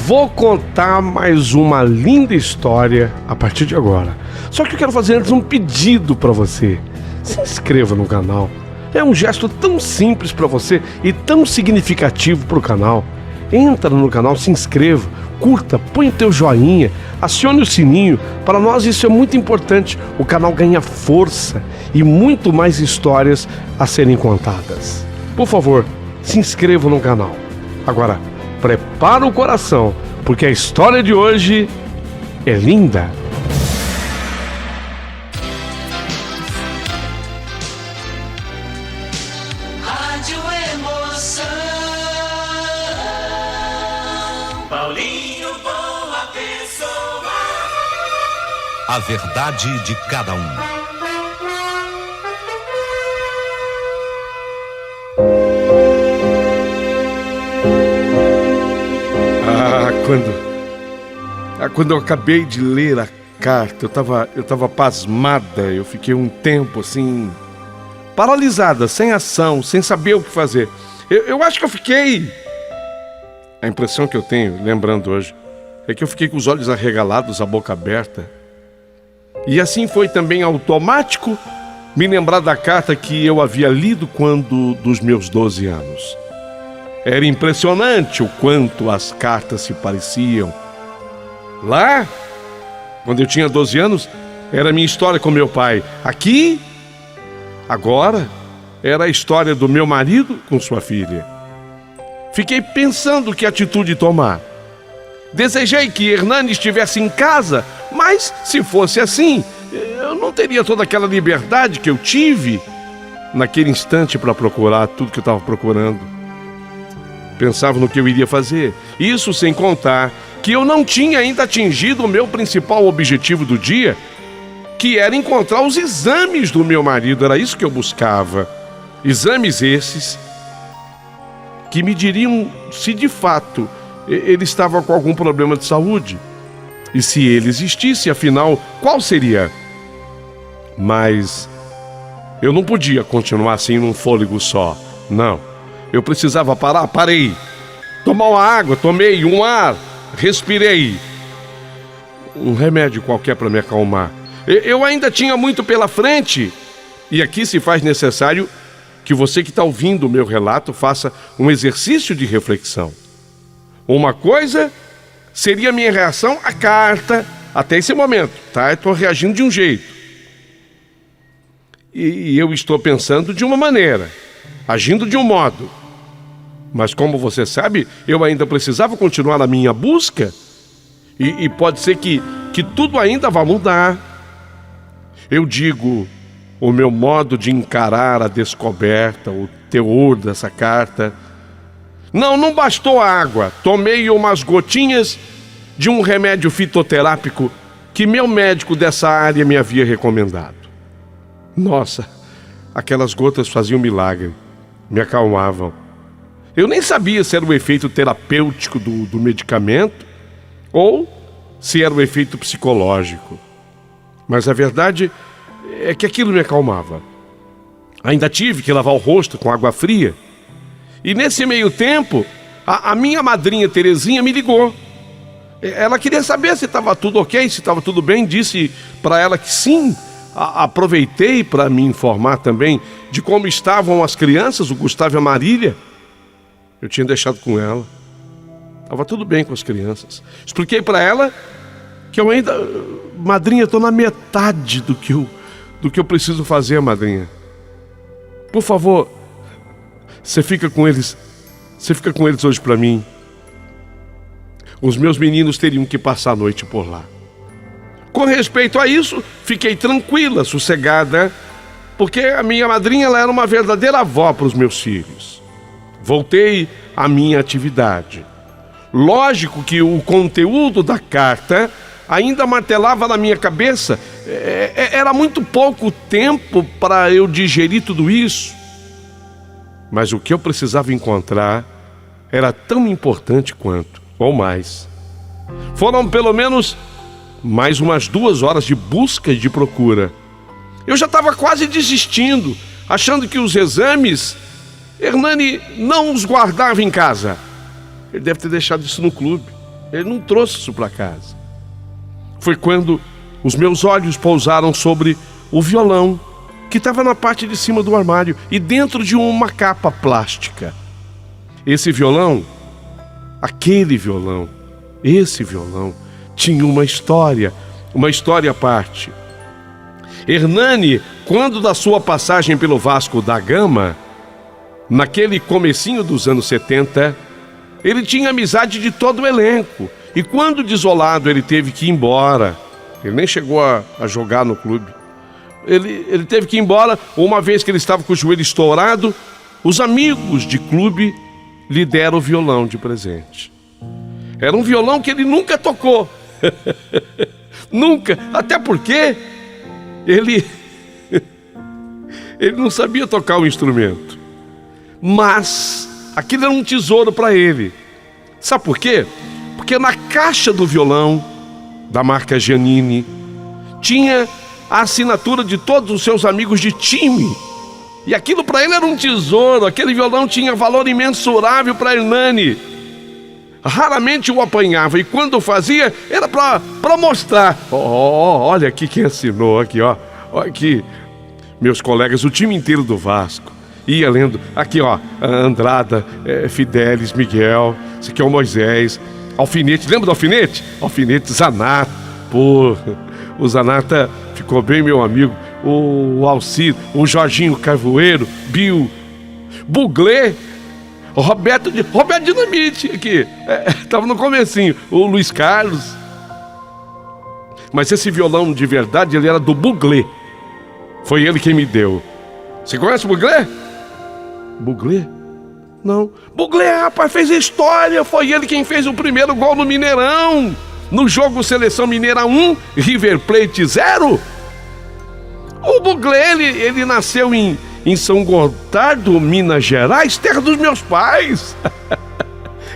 vou contar mais uma linda história a partir de agora. Só que eu quero fazer antes um pedido para você. Se inscreva no canal. É um gesto tão simples para você e tão significativo para o canal. Entra no canal, se inscreva, curta, põe o teu joinha, acione o sininho. Para nós isso é muito importante. O canal ganha força e muito mais histórias a serem contadas. Por favor, se inscreva no canal. Agora, prepara o coração, porque a história de hoje é linda. Rádio Emoção. Paulinho, boa pessoa. A verdade de cada um. Quando eu acabei de ler a carta, eu tava pasmada, eu fiquei um tempo assim, paralisada, sem ação, sem saber o que fazer. Eu acho que eu fiquei... A impressão que eu tenho, lembrando hoje, é que eu fiquei com os olhos arregalados, a boca aberta. E assim foi também automático me lembrar da carta que eu havia lido quando dos meus 12 anos. Era impressionante o quanto as cartas se pareciam. Lá, quando eu tinha 12 anos, era a minha história com meu pai. Aqui, agora, era a história do meu marido com sua filha. Fiquei pensando que atitude tomar. Desejei que Hernani estivesse em casa, mas se fosse assim, eu não teria toda aquela liberdade que eu tive naquele instante para procurar tudo que eu estava procurando. Pensava no que eu iria fazer, isso sem contar que eu não tinha ainda atingido o meu principal objetivo do dia, que era encontrar os exames do meu marido. Era isso que eu buscava. Exames esses que me diriam se de fato ele estava com algum problema de saúde. E se ele existisse, afinal, qual seria? Mas eu não podia continuar assim num fôlego só. Não. Eu precisava parar, parei. Tomar uma água, tomei um ar, respirei. Um remédio qualquer para me acalmar. Eu ainda tinha muito pela frente. E aqui se faz necessário que você que está ouvindo o meu relato faça um exercício de reflexão. Uma coisa seria a minha reação à carta até esse momento, tá? Eu estou reagindo de um jeito. E eu estou pensando de uma maneira, agindo de um modo. Mas como você sabe, eu ainda precisava continuar na minha busca. E pode ser que tudo ainda vá mudar. Eu digo, o meu modo de encarar a descoberta, o teor dessa carta. Não bastou a água. Tomei umas gotinhas de um remédio fitoterápico que meu médico dessa área me havia recomendado. Nossa, aquelas gotas faziam milagre, me acalmavam. Eu nem sabia se era o efeito terapêutico do medicamento ou se era o efeito psicológico. Mas a verdade é que aquilo me acalmava. Ainda tive que lavar o rosto com água fria. E nesse meio tempo, a minha madrinha Terezinha me ligou. Ela queria saber se estava tudo ok, se estava tudo bem. Disse para ela que sim. Aproveitei para me informar também de como estavam as crianças, o Gustavo e a Marília. Eu tinha deixado com ela. Estava tudo bem com as crianças. Expliquei para ela que eu ainda... Madrinha, estou na metade do que eu preciso fazer, madrinha. Por favor, você fica com eles hoje para mim. Os meus meninos teriam que passar a noite por lá. Com respeito a isso, fiquei tranquila, sossegada, porque a minha madrinha ela era uma verdadeira avó para os meus filhos. Voltei à minha atividade. Lógico que o conteúdo da carta ainda martelava na minha cabeça. Era muito pouco tempo para eu digerir tudo isso. Mas o que eu precisava encontrar era tão importante quanto, ou mais. Foram pelo menos mais umas 2 horas de busca e de procura. Eu já estava quase desistindo, achando que os exames, Hernani não os guardava em casa. Ele deve ter deixado isso no clube. Ele não trouxe isso para casa. Foi quando os meus olhos pousaram sobre o violão que estava na parte de cima do armário e dentro de uma capa plástica. Esse violão, esse violão tinha uma história à parte. Hernani, quando da sua passagem pelo Vasco da Gama, naquele comecinho dos anos 70, ele tinha amizade de todo o elenco. E quando desolado ele teve que ir embora, ele nem chegou a jogar no clube, ele teve que ir embora, uma vez que ele estava com o joelho estourado, os amigos de clube lhe deram o violão de presente. Era um violão que ele nunca tocou. Nunca, até porque ele não sabia tocar o instrumento. Mas aquilo era um tesouro para ele. Sabe por quê? Porque na caixa do violão, da marca Giannini, tinha a assinatura de todos os seus amigos de time. E aquilo para ele era um tesouro. Aquele violão tinha valor imensurável para Hernani. Raramente o apanhava, e quando fazia, era para mostrar. Olha aqui quem assinou, aqui, ó. Aqui, meus colegas, o time inteiro do Vasco. Ia lendo, aqui, ó, Andrada, Fidelis, Miguel, esse aqui é o Moisés, Alfinete, lembra do Alfinete? Alfinete, Zanata. Pô, o Zanata ficou bem meu amigo. O Alcir, o Jorginho Carvoeiro, Bill, Buglé, o Roberto Dinamite aqui, tava no comecinho, o Luiz Carlos. Mas esse violão de verdade, ele era do Buglé. Foi ele quem me deu. Você conhece o Buglé? Buglé? Não. Buglé, rapaz, fez história. Foi ele quem fez o primeiro gol no Mineirão. No jogo Seleção Mineira 1, River Plate 0. O Buglé, ele nasceu em São Gotardo, Minas Gerais, terra dos meus pais.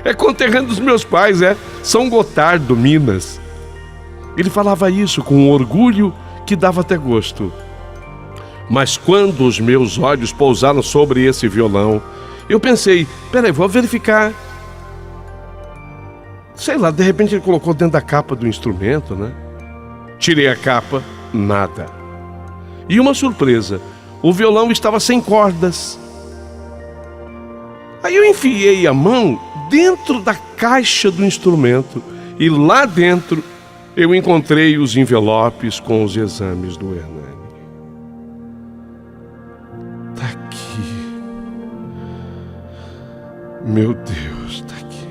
É conterrâneo dos meus pais, São Gotardo, Minas. Ele falava isso com um orgulho que dava até gosto. Mas quando os meus olhos pousaram sobre esse violão, eu pensei, peraí, vou verificar. Sei lá, de repente ele colocou dentro da capa do instrumento, né? Tirei a capa, nada. E uma surpresa, o violão estava sem cordas. Aí eu enfiei a mão dentro da caixa do instrumento e lá dentro eu encontrei os envelopes com os exames do Hernani. Tá aqui. Meu Deus, tá aqui.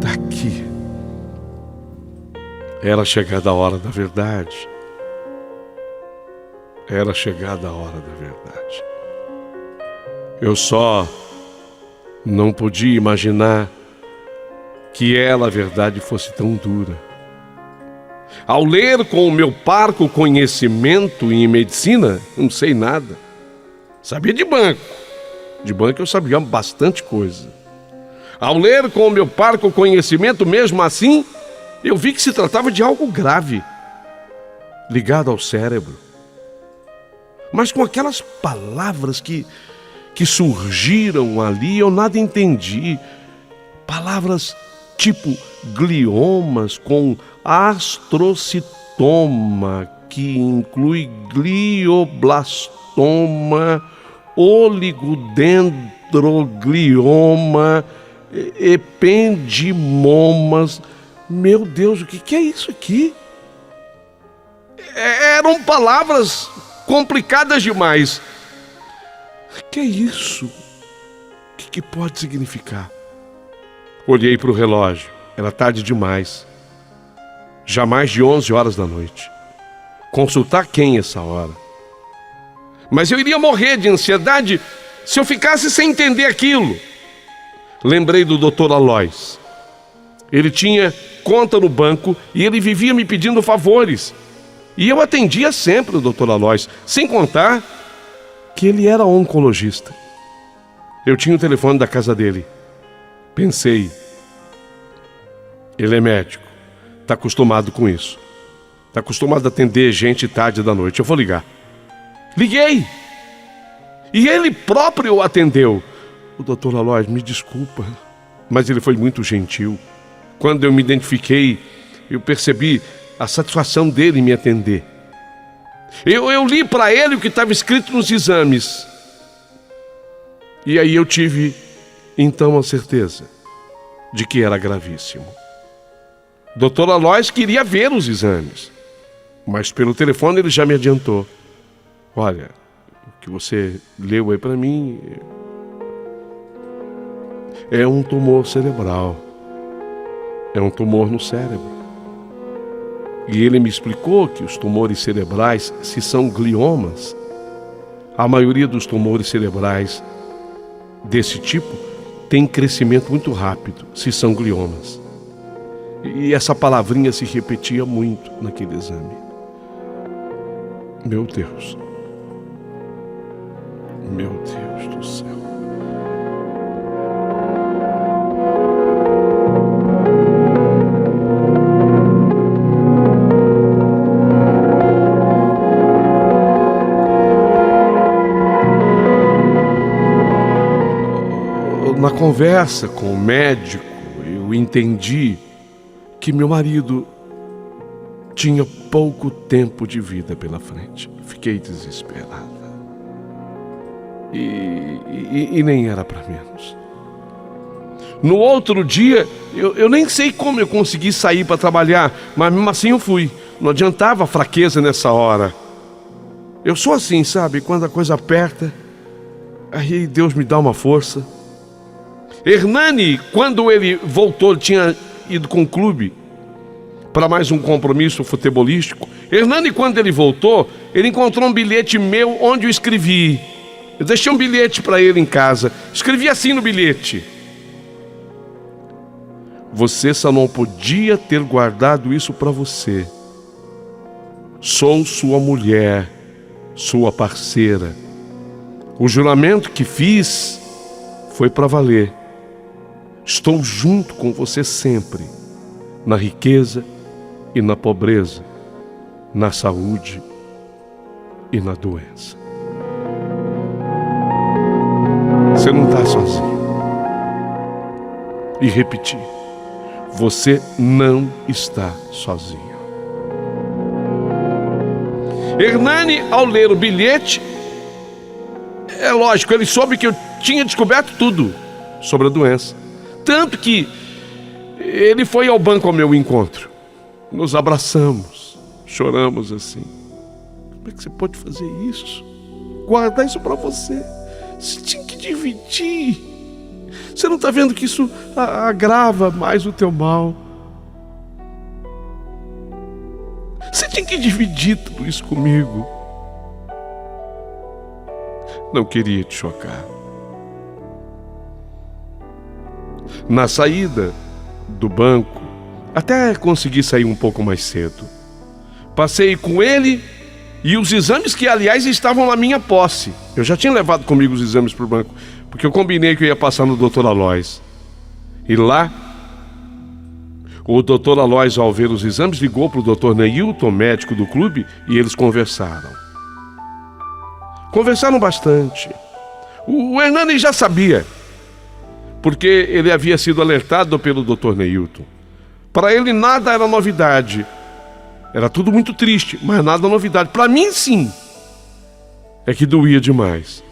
Tá aqui. Era chegada a hora da verdade. Era chegada a hora da verdade. Eu só não podia imaginar que ela, a verdade, fosse tão dura. Ao ler com o meu parco conhecimento em medicina, não sei nada. Sabia de banco. De banco eu sabia bastante coisa. Ao ler com o meu parco conhecimento, mesmo assim, eu vi que se tratava de algo grave, ligado ao cérebro. Mas com aquelas palavras que surgiram ali, eu nada entendi. Palavras tipo gliomas com astrocitoma, que inclui glioblastoma, oligodendroglioma, ependimomas. Meu Deus, o que é isso aqui? Eram palavras complicadas demais. O que é isso? O que pode significar? Olhei para o relógio. Era tarde demais. Já mais de 11 horas da noite. Consultar quem essa hora? Mas eu iria morrer de ansiedade se eu ficasse sem entender aquilo. Lembrei do Dr. Aloys. Ele tinha conta no banco e ele vivia me pedindo favores. E eu atendia sempre o Dr. Aloys, sem contar que ele era oncologista. Eu tinha o telefone da casa dele. Pensei, ele é médico, está acostumado com isso. Está acostumado a atender gente tarde da noite. Eu vou ligar. Liguei. E ele próprio atendeu. O Dr. Aloys, me desculpa. mas ele foi muito gentil. Quando eu me identifiquei, eu percebi a satisfação dele em me atender. Eu li para ele o que estava escrito nos exames. E aí eu tive, então, a certeza de que era gravíssimo. Dr. Aloys queria ver os exames, mas pelo telefone ele já me adiantou. Olha, o que você leu aí para mim é um tumor cerebral. É um tumor no cérebro. E ele me explicou que os tumores cerebrais, se são gliomas, a maioria dos tumores cerebrais desse tipo tem crescimento muito rápido, se são gliomas. E essa palavrinha se repetia muito naquele exame. Meu Deus. Meu Deus do céu. Na conversa com o médico, eu entendi que meu marido tinha pouco tempo de vida pela frente. Fiquei desesperada. E nem era para menos. No outro dia, eu nem sei como eu consegui sair para trabalhar, mas mesmo assim eu fui. Não adiantava a fraqueza nessa hora. Eu sou assim, sabe? Quando a coisa aperta, aí Deus me dá uma força. Hernani, quando ele voltou, ele tinha ido com o clube para mais um compromisso futebolístico. Hernani, quando ele voltou, ele encontrou um bilhete meu onde eu escrevi. Eu deixei um bilhete para ele em casa. Escrevi assim no bilhete: você só não podia ter guardado isso para você. Sou sua mulher, sua parceira. O juramento que fiz foi para valer. Estou junto com você sempre, na riqueza e na pobreza, na saúde e na doença. Você não está sozinho. E repetir: você não está sozinho. Hernani, ao ler o bilhete, é lógico, ele soube que eu tinha descoberto tudo sobre a doença. Tanto que ele foi ao banco ao meu encontro. Nos abraçamos, choramos assim. Como é que você pode fazer isso? Guardar isso para você. Você tinha que dividir. Você não está vendo que isso agrava mais o teu mal? Você tinha que dividir tudo isso comigo. Não queria te chocar. Na saída do banco, até consegui sair um pouco mais cedo. Passei com ele e os exames que, aliás, estavam na minha posse. Eu já tinha levado comigo os exames para o banco, porque eu combinei que eu ia passar no Dr. Aloys. E lá, o Dr. Aloys, ao ver os exames, ligou para o Dr. Neilton, médico do clube, e eles conversaram. Conversaram bastante. O Hernani já sabia, porque ele havia sido alertado pelo Dr. Neilton. Para ele nada era novidade. Era tudo muito triste, mas nada novidade. Para mim, sim. É que doía demais.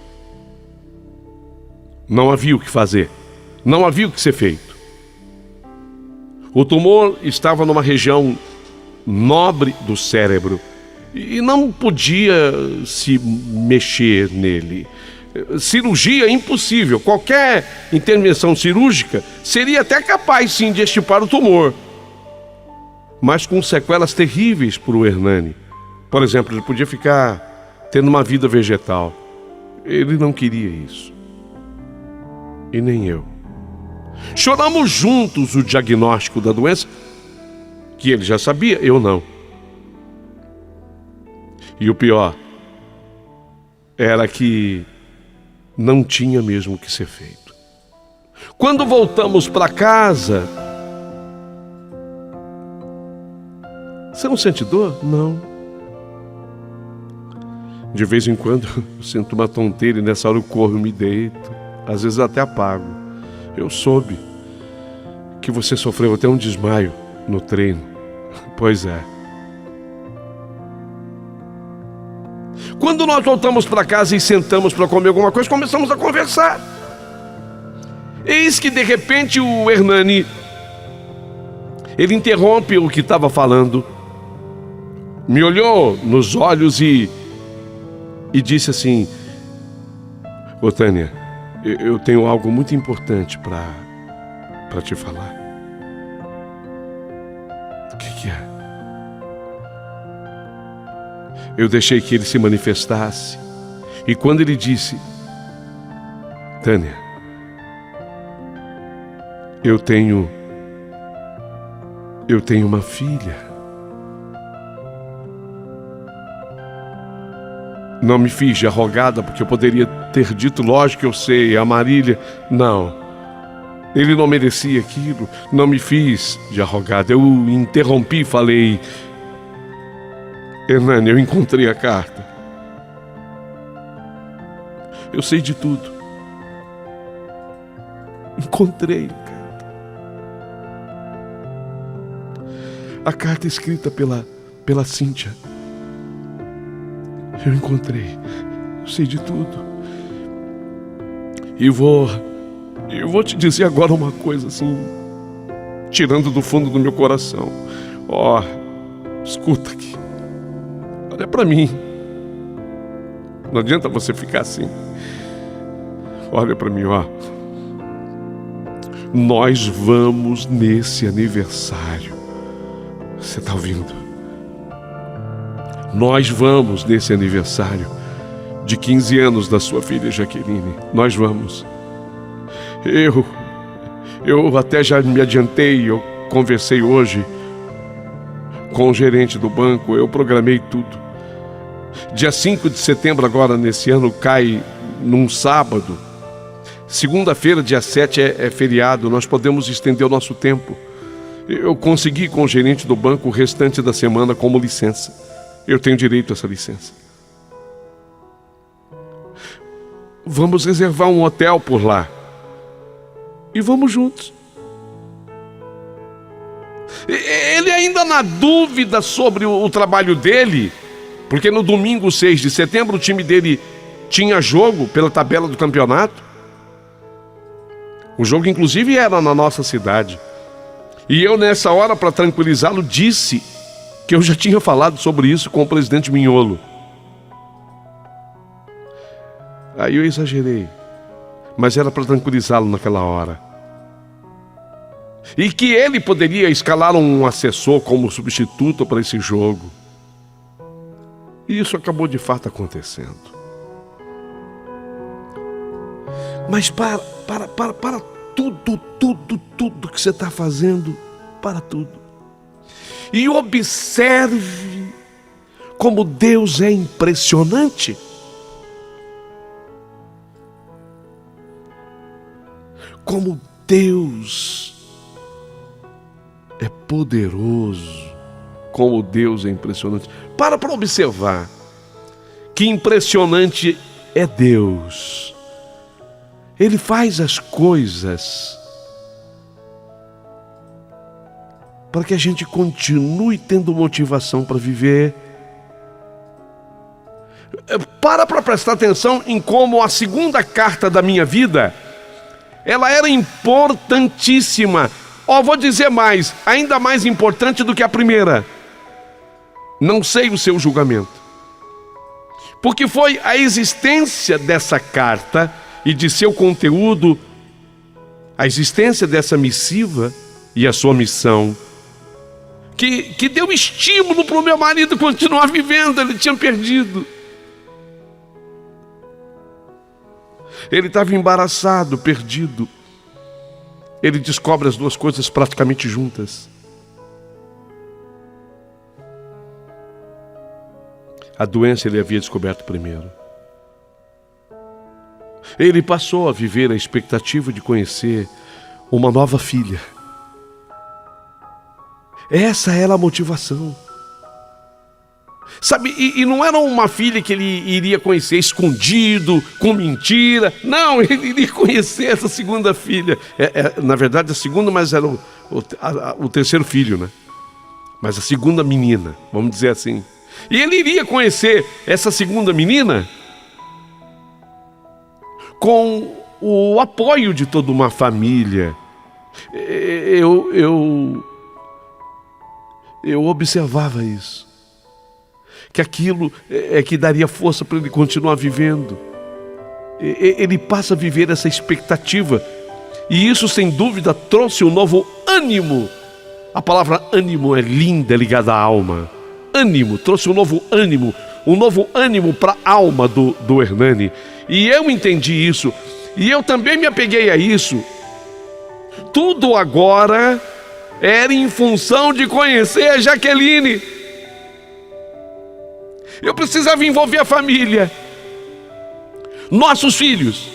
Não havia o que fazer. Não havia o que ser feito. O tumor estava numa região nobre do cérebro e não podia se mexer nele. Cirurgia impossível. Qualquer intervenção cirúrgica seria até capaz, sim, de extirpar o tumor, mas com sequelas terríveis para o Hernani. Por exemplo, ele podia ficar tendo uma vida vegetal. Ele não queria isso. E nem eu. Choramos juntos o diagnóstico da doença, que ele já sabia, eu não. E o pior era que não tinha mesmo o que ser feito. Quando voltamos para casa, você não sente dor? Não. De vez em quando eu sinto uma tonteira e nessa hora eu corro e me deito. Às vezes até apago. Eu soube que você sofreu até um desmaio no treino. Pois é. Quando nós voltamos para casa e sentamos para comer alguma coisa, começamos a conversar. Eis que de repente o Hernani, ele interrompe o que estava falando, me olhou nos olhos e disse assim: ô Tânia, eu tenho algo muito importante para te falar. O que é? Eu deixei que ele se manifestasse, e quando ele disse: Tânia, eu tenho uma filha. Não me fiz de arrogada, porque eu poderia ter dito: lógico que eu sei, a Marília. Não, ele não merecia aquilo. Não me fiz de arrogada. Eu interrompi e falei: Hernani, eu encontrei a carta. Eu sei de tudo. Encontrei a carta. A carta escrita pela Cíntia. Eu encontrei. Eu sei de tudo. E eu vou te dizer agora uma coisa assim, tirando do fundo do meu coração. Ó, escuta aqui. Olha pra mim. Não adianta você ficar assim. Olha pra mim, ó. Nós vamos nesse aniversário. Você tá ouvindo? Nós vamos nesse aniversário de 15 anos da sua filha Jaqueline. Nós vamos. Eu até já me adiantei. Eu conversei hoje com o gerente do banco. Eu programei tudo. Dia 5 de setembro agora, nesse ano, cai num sábado. Segunda-feira, dia 7, é feriado. Nós podemos estender o nosso tempo. Eu consegui com o gerente do banco o restante da semana como licença. Eu tenho direito a essa licença. Vamos reservar um hotel por lá. E vamos juntos. Ele ainda na dúvida sobre o trabalho dele, porque no domingo 6 de setembro o time dele tinha jogo pela tabela do campeonato. O jogo inclusive era na nossa cidade. E eu nessa hora, para tranquilizá-lo, disse que eu já tinha falado sobre isso com o presidente Mignolo. Aí eu exagerei, mas era para tranquilizá-lo naquela hora. E que ele poderia escalar um assessor como substituto para esse jogo. E isso acabou de fato acontecendo. Mas para tudo que você está fazendo, para tudo. E observe como Deus é impressionante. Como Deus é poderoso. Como Deus é impressionante. Para observar que impressionante é Deus. Ele faz as coisas para que a gente continue tendo motivação para viver. Para prestar atenção em como a segunda carta da minha vida, ela era importantíssima. Vou dizer mais, ainda mais importante do que a primeira. Não sei o seu julgamento. Porque foi a existência dessa carta e de seu conteúdo, a existência dessa missiva e a sua missão, que deu estímulo para o meu marido continuar vivendo. Ele tinha perdido. Ele estava embaraçado, perdido. Ele descobre as duas coisas praticamente juntas. A doença ele havia descoberto primeiro. Ele passou a viver a expectativa de conhecer uma nova filha. Essa era a motivação. Sabe, e não era uma filha que ele iria conhecer escondido, com mentira. Não, ele iria conhecer essa segunda filha. Na verdade, a segunda, mas era o terceiro filho, né? Mas a segunda menina, vamos dizer assim. E ele iria conhecer essa segunda menina com o apoio de toda uma família. Eu observava isso. Que aquilo é que daria força para ele continuar vivendo. Ele passa a viver essa expectativa. E isso, sem dúvida, trouxe um novo ânimo. A palavra ânimo é linda, é ligada à alma. Ânimo, trouxe um novo ânimo para a alma do Hernani. E eu entendi isso. E eu também me apeguei a isso. Tudo agora era em função de conhecer a Jaqueline. Eu precisava envolver a família, nossos filhos.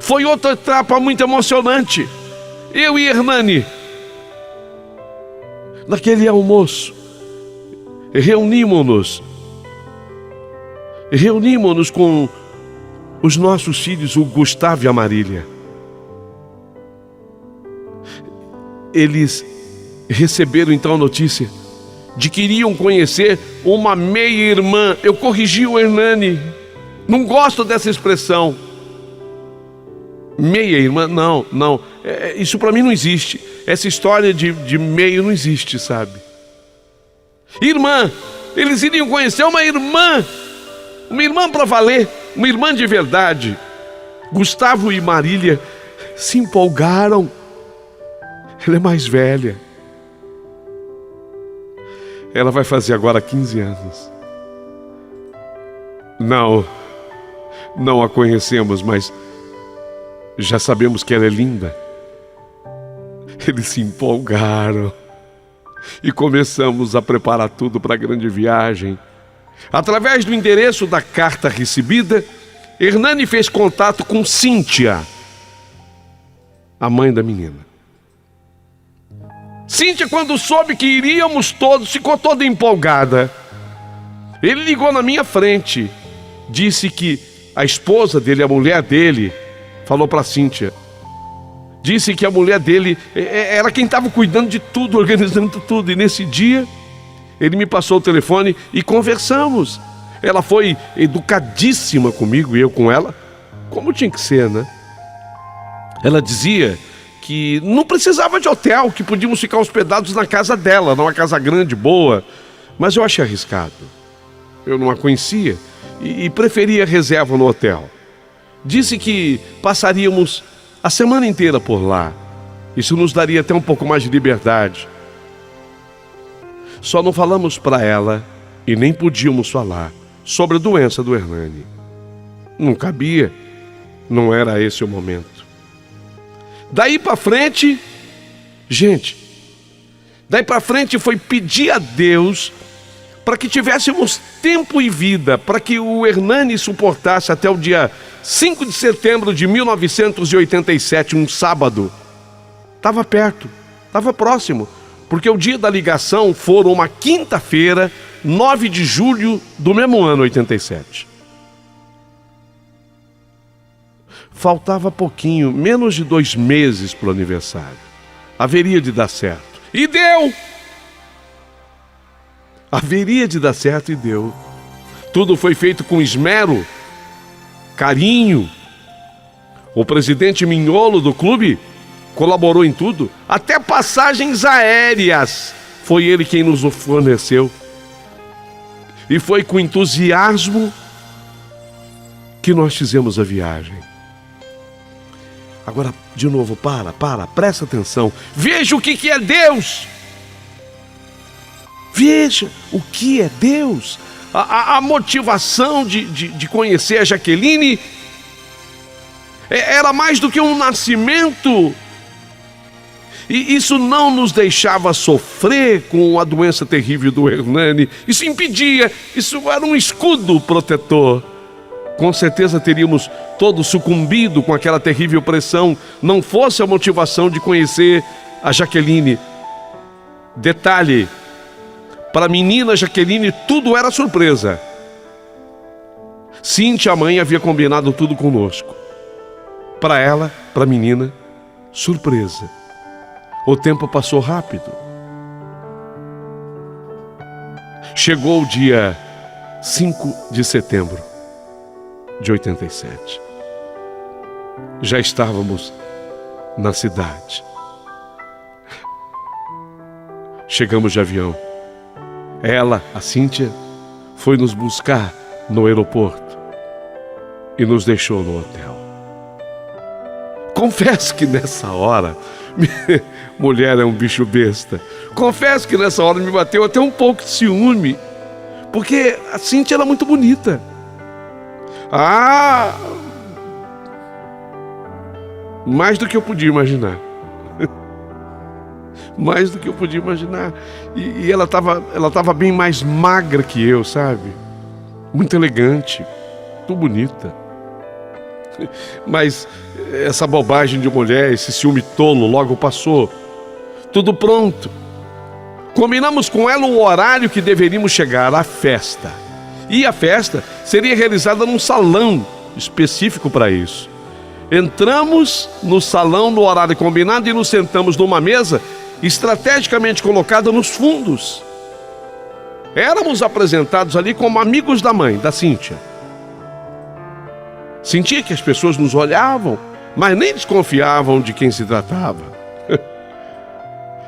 Foi outra etapa muito emocionante. Eu e Hernani, naquele almoço, reunimos-nos com os nossos filhos, o Gustavo e a Marília. Eles receberam então a notícia de que iriam conhecer uma meia-irmã. Eu corrigi o Hernani. Não gosto dessa expressão. Meia-irmã, não. Isso para mim não existe. Essa história de meio não existe, sabe? Irmã. Eles iriam conhecer uma irmã para valer, uma irmã de verdade. Gustavo e Marília se empolgaram. Ela é mais velha. Ela vai fazer agora 15 anos. Não a conhecemos, mas já sabemos que ela é linda. Eles se empolgaram e começamos a preparar tudo para a grande viagem. Através do endereço da carta recebida, Hernani fez contato com Cíntia, a mãe da menina. Cíntia, quando soube que iríamos todos, ficou toda empolgada. Ele ligou na minha frente, disse que a esposa dele, a mulher dele, falou para Cíntia, disse que a mulher dele era quem estava cuidando de tudo, organizando tudo. E nesse dia, ele me passou o telefone e conversamos. Ela foi educadíssima comigo e eu com ela, como tinha que ser, né? Ela dizia que não precisava de hotel, que podíamos ficar hospedados na casa dela, numa casa grande, boa. Mas eu achei arriscado. Eu não a conhecia e preferia reserva no hotel. Disse que passaríamos a semana inteira por lá. Isso nos daria até um pouco mais de liberdade. Só não falamos para ela, e nem podíamos falar, sobre a doença do Hernani. Não cabia, não era esse o momento. Daí para frente, foi pedir a Deus para que tivéssemos tempo e vida, para que o Hernani suportasse até o dia 5 de setembro de 1987, um sábado. Estava perto, estava próximo, porque o dia da ligação foi uma quinta-feira, 9 de julho do mesmo ano, 87. Faltava pouquinho, menos de 2 meses para o aniversário. Haveria de dar certo. E deu! Haveria de dar certo e deu. Tudo foi feito com esmero, carinho. O presidente Mignolo do clube colaborou em tudo. Até passagens aéreas foi ele quem nos forneceu. E foi com entusiasmo que nós fizemos a viagem. Agora, de novo, presta atenção. Veja o que é Deus. Veja o que é Deus. A motivação de conhecer a Jaqueline era mais do que um nascimento. E isso não nos deixava sofrer com a doença terrível do Hernani. Isso impedia, isso era um escudo protetor. Com certeza teríamos todos sucumbido com aquela terrível pressão, não fosse a motivação de conhecer a Jaqueline. Detalhe, Para a menina Jaqueline, tudo era surpresa. Cíntia, a mãe, havia combinado tudo conosco. Para ela, para a menina, surpresa. O tempo passou rápido. Chegou o dia 5 de setembro de 87. Já estávamos na cidade. Chegamos de avião. Ela, a Cíntia, foi nos buscar no aeroporto e nos deixou no hotel. Confesso que nessa hora, mulher é um bicho besta. Confesso que nessa hora me bateu até um pouco de ciúme, porque a Cíntia era muito bonita. Mais do que eu podia imaginar. Mais do que eu podia imaginar. E ela estava bem mais magra que eu, sabe? Muito elegante, muito bonita. Mas essa bobagem de mulher, esse ciúme tolo, logo passou. Tudo pronto. Combinamos com ela o horário que deveríamos chegar à festa. E a festa seria realizada num salão específico para isso. Entramos no salão no horário combinado e nos sentamos numa mesa estrategicamente colocada nos fundos. Éramos apresentados ali como amigos da mãe, da Cíntia. Sentia que as pessoas nos olhavam, mas nem desconfiavam de quem se tratava.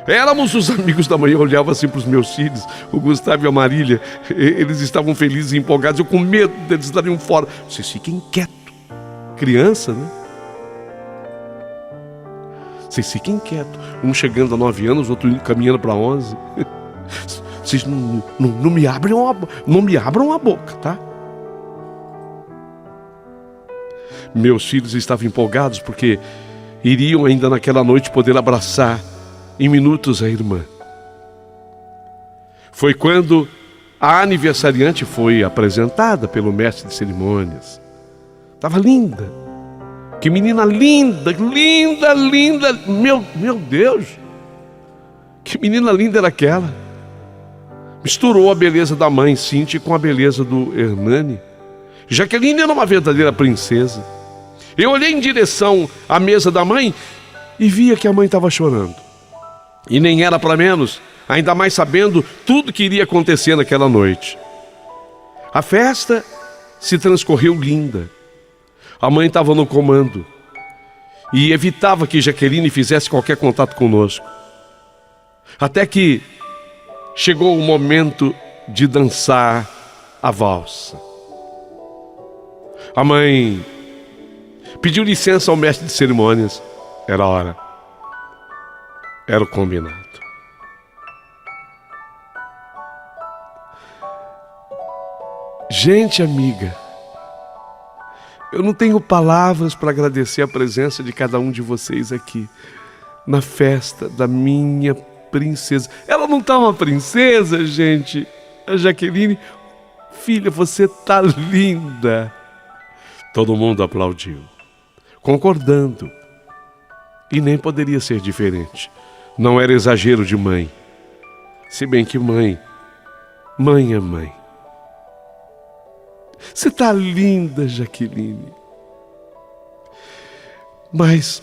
Éramos os amigos da mãe. Eu olhava assim para os meus filhos, o Gustavo e a Marília. Eles estavam felizes e empolgados. Eu com medo deles estarem fora. Vocês fiquem quietos. Criança, né? Vocês fiquem quietos. Um chegando a 9 anos, outro caminhando para 11. Vocês não me abram a boca, tá? Meus filhos estavam empolgados porque iriam ainda naquela noite poder abraçar em minutos a irmã. Foi quando a aniversariante foi apresentada pelo mestre de cerimônias. Estava linda. Que menina linda, linda, linda. Meu Deus. Que menina linda era aquela. Misturou a beleza da mãe Cíntia com a beleza do Hernani. Jaqueline era uma verdadeira princesa. Eu olhei em direção à mesa da mãe e via que a mãe estava chorando. E nem era para menos, ainda mais sabendo tudo que iria acontecer naquela noite. A festa se transcorreu linda. A mãe estava no comando e evitava que Jaqueline fizesse qualquer contato conosco. Até que chegou o momento de dançar a valsa. A mãe pediu licença ao mestre de cerimônias. Era a hora. Era o combinado. Gente amiga, eu não tenho palavras para agradecer a presença de cada um de vocês aqui na festa da minha princesa. Ela não tá uma princesa, gente? A Jaqueline, filha, você tá linda. Todo mundo aplaudiu, concordando. E nem poderia ser diferente. Não era exagero de mãe. Se bem que mãe é mãe. Você tá linda, Jaqueline. Mas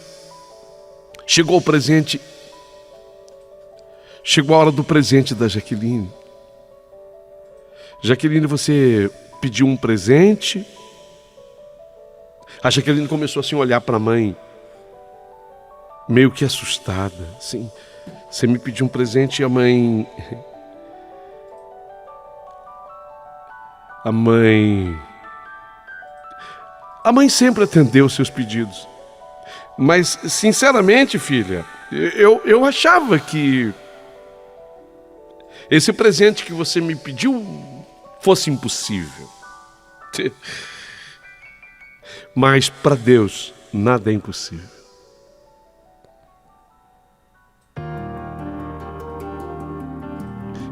chegou o presente. Chegou a hora do presente da Jaqueline. Jaqueline, você pediu um presente. A Jaqueline começou assim a olhar para a mãe, meio que assustada. Assim, você me pediu um presente e a mãe... A mãe sempre atendeu os seus pedidos. Mas, sinceramente, filha, eu achava que esse presente que você me pediu fosse impossível. Mas para Deus nada é impossível.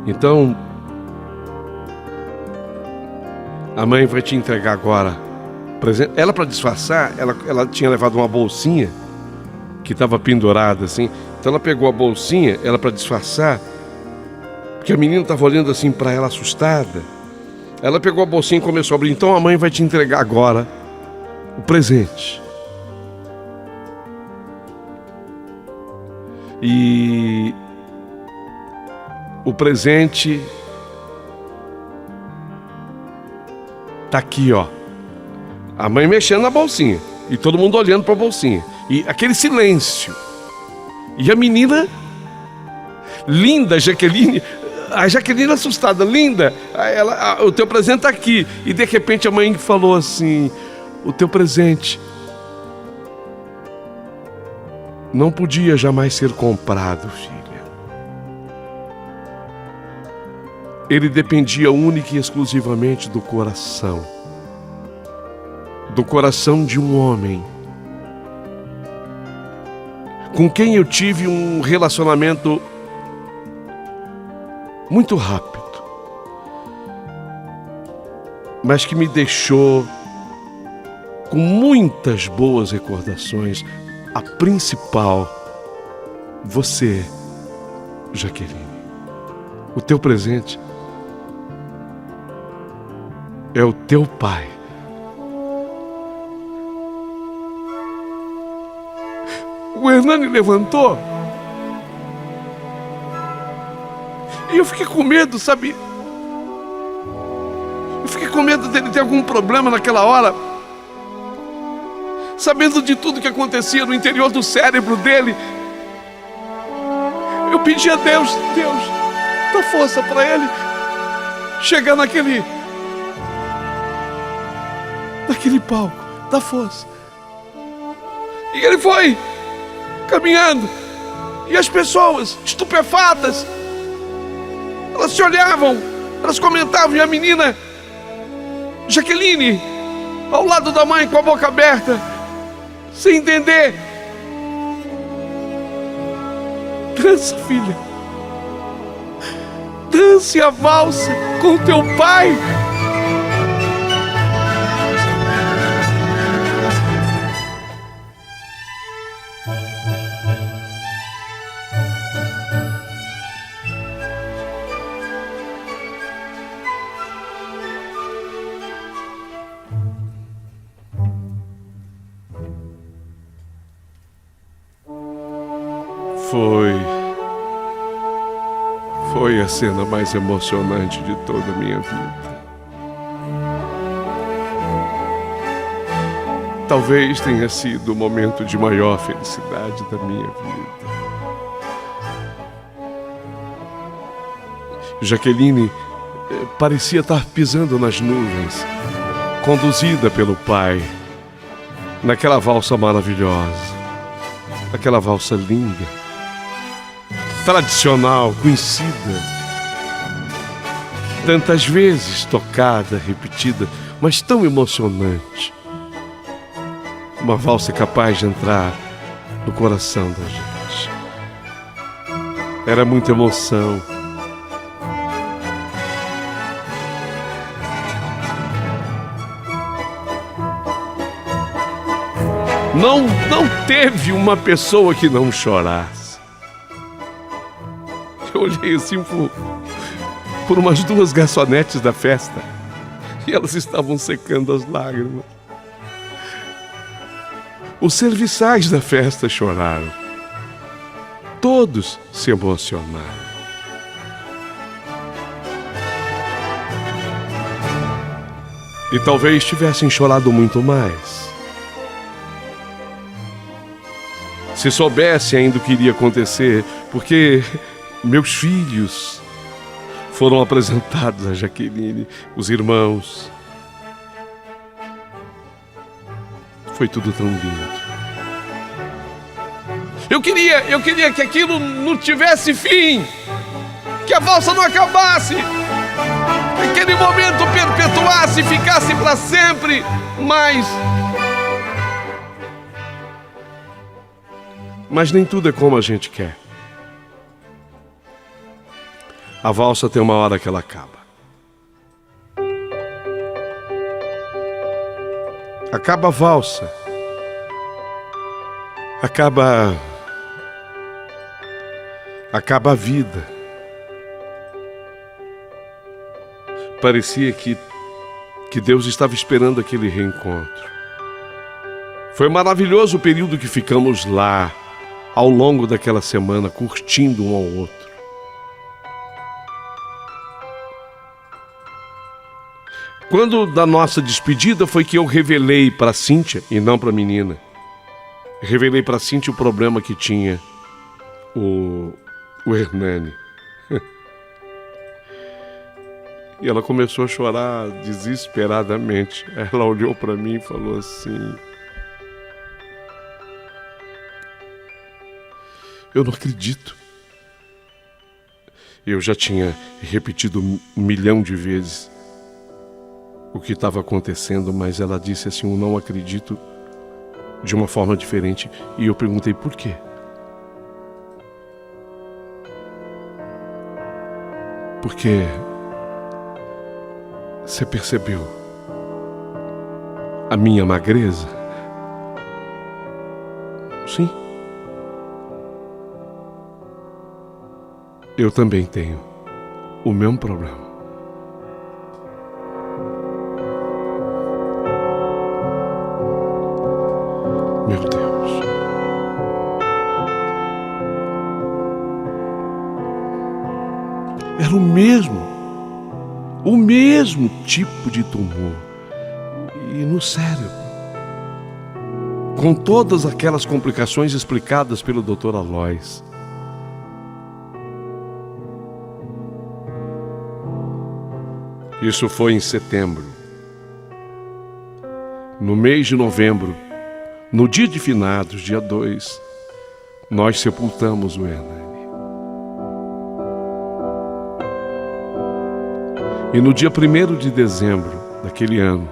Então, a mãe vai te entregar agora presente. Ela, para disfarçar, ela tinha levado uma bolsinha que estava pendurada assim. Então ela pegou a bolsinha, ela para disfarçar, que a menina estava olhando assim para ela assustada. Ela pegou a bolsinha e começou a abrir. Então a mãe vai te entregar agora o presente. E o presente tá aqui, ó. A mãe mexendo na bolsinha e todo mundo olhando para a bolsinha. E aquele silêncio. E a menina linda, Jaqueline, a Jaqueline assustada, linda, o teu presente tá aqui. E de repente a mãe falou assim: o teu presente não podia jamais ser comprado, filha. Ele dependia única e exclusivamente do coração de um homem com quem eu tive um relacionamento muito rápido, mas que me deixou com muitas boas recordações. A principal, você, Jaqueline. O teu presente é o teu pai. O Hernani levantou e eu fiquei com medo, sabe? Eu fiquei com medo dele ter algum problema naquela hora, sabendo de tudo que acontecia no interior do cérebro dele. Eu pedi a Deus, dá força para ele chegar naquele palco, dá força. E ele foi caminhando, e as pessoas estupefatas, elas se olhavam, elas comentavam, e a menina Jaqueline ao lado da mãe com a boca aberta, sem entender. Dança, filha, dance a valsa com teu pai. Foi a cena mais emocionante de toda a minha vida. Talvez tenha sido o momento de maior felicidade da minha vida. Jaqueline parecia estar pisando nas nuvens, conduzida pelo pai, naquela valsa maravilhosa, aquela valsa linda, tradicional, conhecida, tantas vezes tocada, repetida, mas tão emocionante. Uma valsa capaz de entrar no coração da gente. Era muita emoção. Não teve uma pessoa que não chorasse. Eu olhei assim por umas 2 garçonetes da festa e elas estavam secando as lágrimas. Os serviçais da festa choraram. Todos se emocionaram. E talvez tivessem chorado muito mais se soubesse ainda o que iria acontecer, porque meus filhos foram apresentados a Jaqueline, os irmãos. Foi tudo tão lindo. Eu queria que aquilo não tivesse fim, que a valsa não acabasse, que aquele momento perpetuasse e ficasse para sempre, mas nem tudo é como a gente quer. A valsa tem uma hora que ela acaba. Acaba a valsa. Acaba a vida. parecia que Deus estava esperando aquele reencontro. Foi maravilhoso o período que ficamos lá, ao longo daquela semana, curtindo um ao outro. Quando da nossa despedida foi que eu revelei para Cíntia, e não para a menina, revelei para Cíntia o problema que tinha o Hernani. E ela começou a chorar desesperadamente. Ela olhou para mim e falou assim: eu não acredito. Eu já tinha repetido 1 milhão de vezes o que estava acontecendo, mas ela disse assim: eu não acredito, de uma forma diferente. E eu perguntei por quê. Porque você percebeu a minha magreza? Sim. Eu também tenho o mesmo problema. Meu Deus. Era o mesmo tipo de tumor. E no cérebro. Com todas aquelas complicações explicadas pelo Dr. Alois. Isso foi em setembro. No mês de novembro, no dia de finados, dia 2, nós sepultamos o Hernani. E no dia 1º de dezembro daquele ano,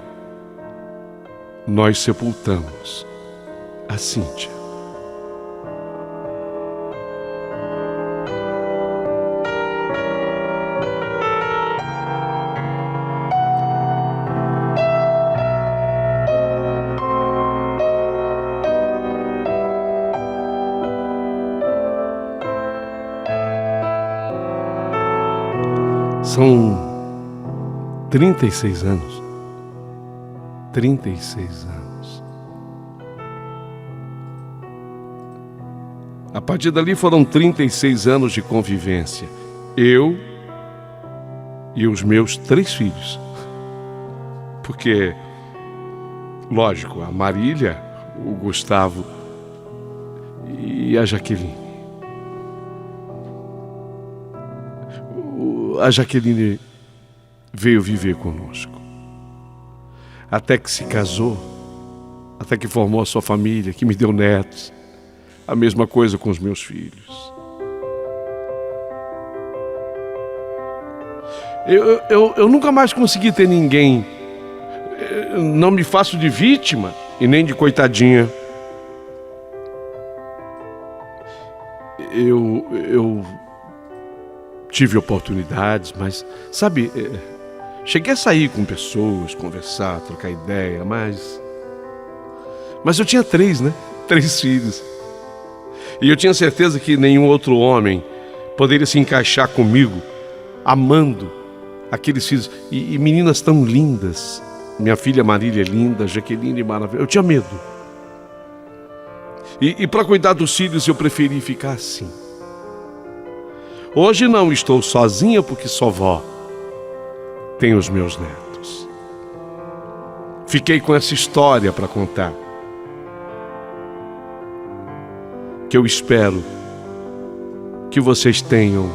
nós sepultamos a Cíntia. São 36 anos. 36 anos. A partir dali foram 36 anos de convivência. Eu e os meus 3 filhos. Porque, lógico, a Marília, o Gustavo e a Jaqueline. A Jaqueline veio viver conosco. Até que se casou, até que formou a sua família, que me deu netos. A mesma coisa com os meus filhos. Eu nunca mais consegui ter ninguém. Não me faço de vítima e nem de coitadinha. Eu tive oportunidades, mas, sabe, cheguei a sair com pessoas, conversar, trocar ideia, mas eu tinha 3, né? 3 filhos. E eu tinha certeza que nenhum outro homem poderia se encaixar comigo, amando aqueles filhos. E meninas tão lindas. Minha filha Marília é linda, Jaqueline é maravilhosa. Eu tinha medo. E para cuidar dos filhos eu preferi ficar assim. Hoje não estou sozinha porque só vó tem os meus netos. Fiquei com essa história para contar, que eu espero que vocês tenham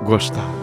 gostado.